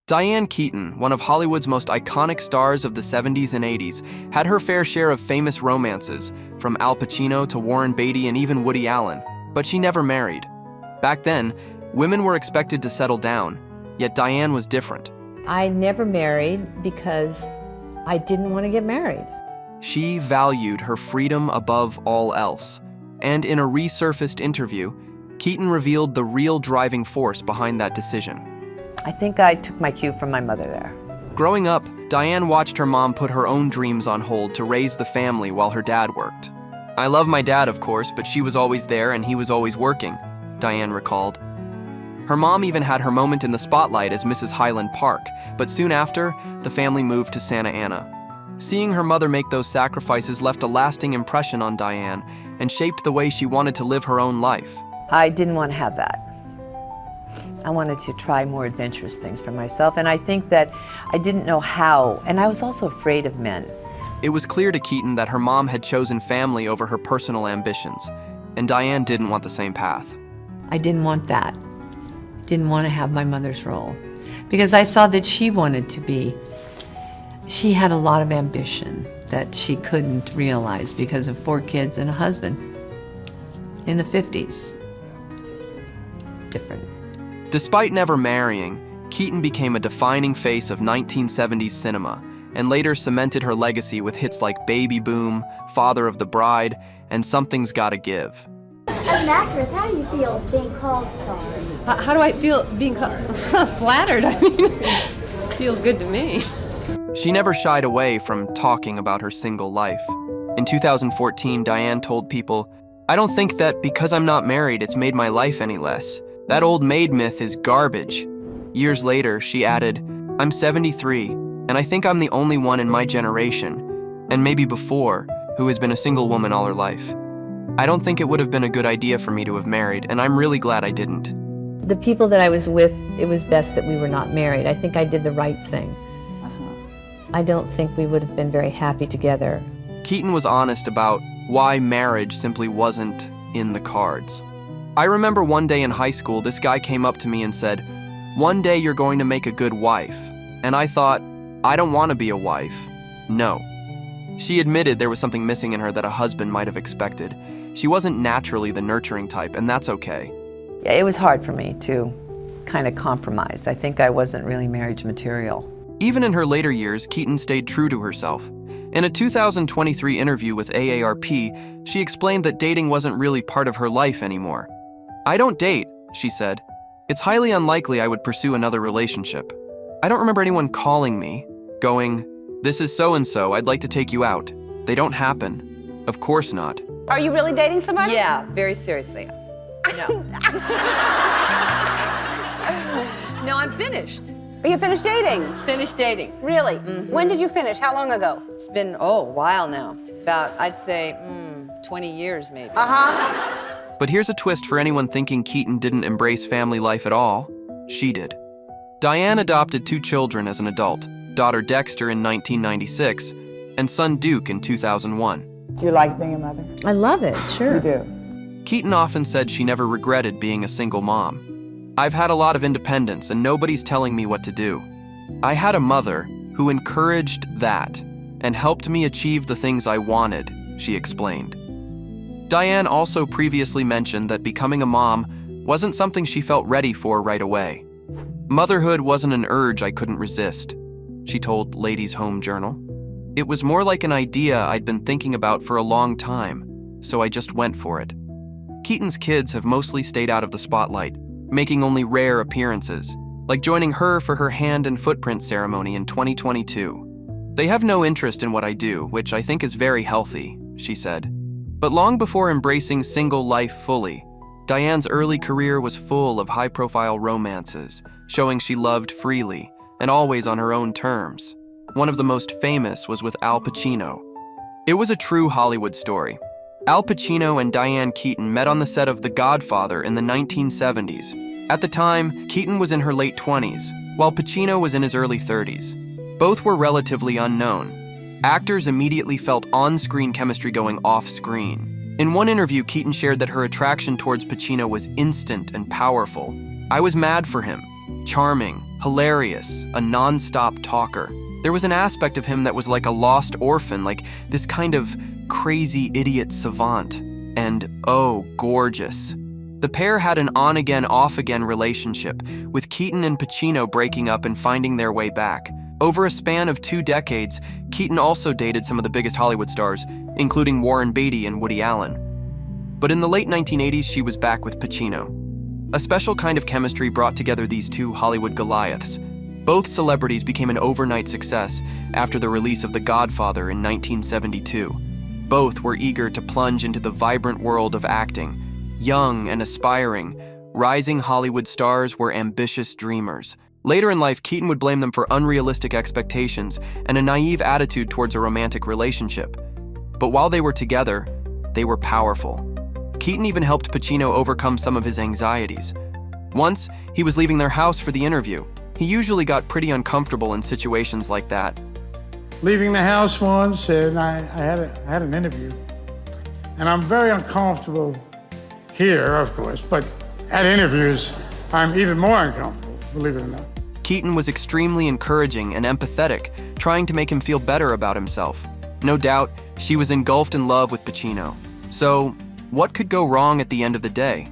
Diane Keaton, one of Hollywood's most iconic stars of the 70s and 80s, had her fair share of famous romances, from Al Pacino to Warren Beatty and even Woody Allen, but she never married. Back then, women were expected to settle down, yet Diane was different. I never married because I didn't want to get married. She valued her freedom above all else, and in a resurfaced interview, Keaton revealed the real driving force behind that decision. I think I took my cue from my mother there. Growing up, Diane watched her mom put her own dreams on hold to raise the family while her dad worked. "I love my dad, of course, but she was always there and he was always working," Diane recalled. Her mom even had her moment in the spotlight as Mrs. Highland Park, but soon after, the family moved to Santa Ana. Seeing her mother make those sacrifices left a lasting impression on Diane and shaped the way she wanted to live her own life. I didn't want to have that. I wanted to try more adventurous things for myself, and I think that I didn't know how, and I was also afraid of men. It was clear to Keaton that her mom had chosen family over her personal ambitions, and Diane didn't want the same path. I didn't want that. Didn't want to have my mother's role. Because I saw that she had a lot of ambition that she couldn't realize because of 4 kids and a husband in the 50s. Different. Despite never marrying, Keaton became a defining face of 1970s cinema and later cemented her legacy with hits like Baby Boom, Father of the Bride, and Something's Gotta Give. As an actress, how do you feel being called star? How do I feel being flattered? I mean, it feels good to me. She never shied away from talking about her single life. In 2014, Diane told people, "I don't think that because I'm not married, it's made my life any less. That old maid myth is garbage." Years later, she added, "I'm 73, and I think I'm the only one in my generation, and maybe before, who has been a single woman all her life. I don't think it would have been a good idea for me to have married, and I'm really glad I didn't." The people that I was with, it was best that we were not married. I think I did the right thing. I don't think we would have been very happy together. Keaton was honest about why marriage simply wasn't in the cards. "I remember one day in high school, this guy came up to me and said, 'One day you're going to make a good wife.' And I thought, I don't want to be a wife. No." She admitted there was something missing in her that a husband might have expected. She wasn't naturally the nurturing type, and that's okay. Yeah, it was hard for me to kind of compromise. I think I wasn't really marriage material. Even in her later years, Keaton stayed true to herself. In a 2023 interview with AARP, she explained that dating wasn't really part of her life anymore. "I don't date," she said. "It's highly unlikely I would pursue another relationship. I don't remember anyone calling me, going, 'This is so-and-so, I'd like to take you out.' They don't happen. Of course not." Are you really dating somebody? Yeah, very seriously. No. No, I'm finished. Are you finished dating? Finished dating. Really? When did you finish? How long ago? It's been, a while now. About, I'd say, 20 years maybe. But here's a twist for anyone thinking Keaton didn't embrace family life at all. She did. Diane adopted 2 children as an adult, daughter Dexter in 1996 and son Duke in 2001. Do you like being a mother? I love it, sure. You do? Keaton often said she never regretted being a single mom. "I've had a lot of independence and nobody's telling me what to do. I had a mother who encouraged that and helped me achieve the things I wanted," she explained. Diane also previously mentioned that becoming a mom wasn't something she felt ready for right away. "Motherhood wasn't an urge I couldn't resist," she told Ladies' Home Journal. "It was more like an idea I'd been thinking about for a long time, so I just went for it." Keaton's kids have mostly stayed out of the spotlight, making only rare appearances, like joining her for her hand and footprint ceremony in 2022. "They have no interest in what I do, which I think is very healthy," she said. But long before embracing single life fully, Diane's early career was full of high-profile romances, showing she loved freely and always on her own terms. One of the most famous was with Al Pacino. It was a true Hollywood story. Al Pacino and Diane Keaton met on the set of The Godfather in the 1970s. At the time, Keaton was in her late 20s, while Pacino was in his early 30s. Both were relatively unknown. Actors immediately felt on-screen chemistry going off-screen. In one interview, Keaton shared that her attraction towards Pacino was instant and powerful. "I was mad for him. Charming, Hilarious, a non-stop talker. There was an aspect of him that was like a lost orphan, like this kind of crazy idiot savant. And oh, gorgeous. The pair had an on-again, off-again relationship, with Keaton and Pacino breaking up and finding their way back. Over a span of 2 decades, Keaton also dated some of the biggest Hollywood stars, including Warren Beatty and Woody Allen. But in the late 1980s, she was back with Pacino. A special kind of chemistry brought together these two Hollywood Goliaths. Both celebrities became an overnight success after the release of The Godfather in 1972. Both were eager to plunge into the vibrant world of acting. Young and aspiring, rising Hollywood stars were ambitious dreamers. Later in life, Keaton would blame them for unrealistic expectations and a naive attitude towards a romantic relationship. But while they were together, they were powerful. Keaton even helped Pacino overcome some of his anxieties. Once, he was leaving their house for the interview. He usually got pretty uncomfortable in situations like that. Leaving the house once, and I had an interview. And I'm very uncomfortable here, of course, but at interviews, I'm even more uncomfortable, believe it or not. Keaton was extremely encouraging and empathetic, trying to make him feel better about himself. No doubt, she was engulfed in love with Pacino. So, what could go wrong at the end of the day?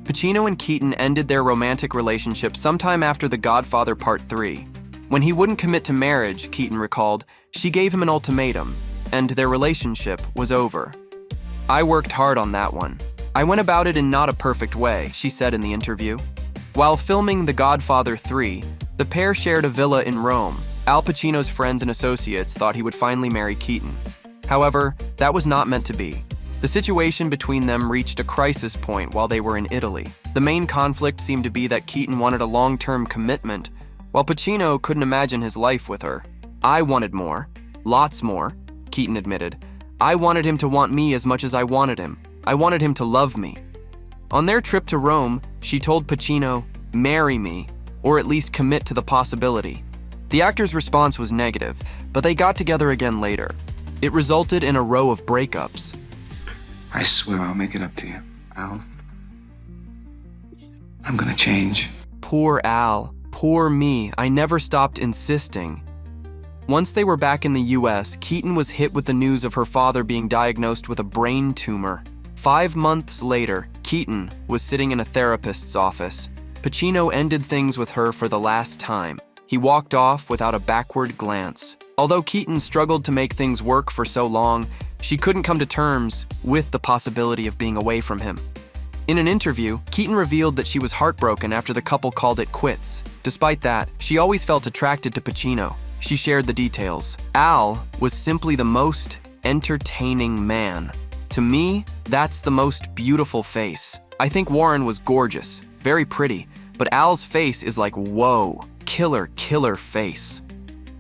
Pacino and Keaton ended their romantic relationship sometime after The Godfather Part 3. When he wouldn't commit to marriage, Keaton recalled, she gave him an ultimatum, and their relationship was over. I worked hard on that one. I went about it in not a perfect way, she said in the interview. While filming The Godfather 3, the pair shared a villa in Rome. Al Pacino's friends and associates thought he would finally marry Keaton. However, that was not meant to be. The situation between them reached a crisis point while they were in Italy. The main conflict seemed to be that Keaton wanted a long-term commitment, while Pacino couldn't imagine his life with her. I wanted more. Lots more, Keaton admitted. I wanted him to want me as much as I wanted him. I wanted him to love me. On their trip to Rome, she told Pacino, marry me, or at least commit to the possibility. The actor's response was negative, but they got together again later. It resulted in a row of breakups. I swear I'll make it up to you, Al. I'm gonna change. Poor Al. Poor me. I never stopped insisting. Once they were back in the US, Keaton was hit with the news of her father being diagnosed with a brain tumor. 5 months later, Keaton was sitting in a therapist's office. Pacino ended things with her for the last time. He walked off without a backward glance. Although Keaton struggled to make things work for so long, she couldn't come to terms with the possibility of being away from him. In an interview, Keaton revealed that she was heartbroken after the couple called it quits. Despite that, she always felt attracted to Pacino. She shared the details. Al was simply the most entertaining man. To me, that's the most beautiful face. I think Warren was gorgeous, very pretty, but Al's face is like, whoa, killer face.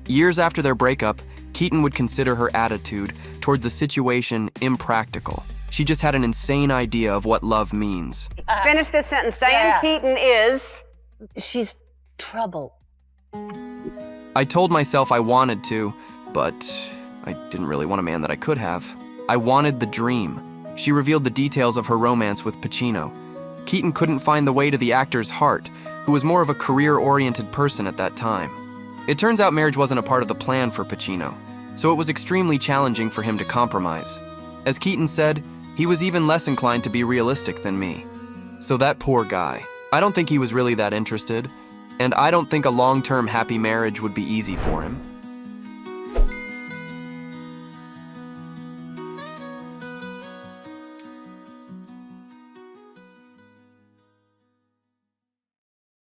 Years after their breakup, Keaton would consider her attitude toward the situation impractical. She just had an insane idea of what love means. Finish this sentence. Diane Keaton is... She's trouble. I told myself I wanted to, but I didn't really want a man that I could have. I wanted the dream. She revealed the details of her romance with Pacino. Keaton couldn't find the way to the actor's heart, who was more of a career-oriented person at that time. It turns out marriage wasn't a part of the plan for Pacino, so it was extremely challenging for him to compromise. As Keaton said, he was even less inclined to be realistic than me. So that poor guy. I don't think he was really that interested, and I don't think a long-term happy marriage would be easy for him.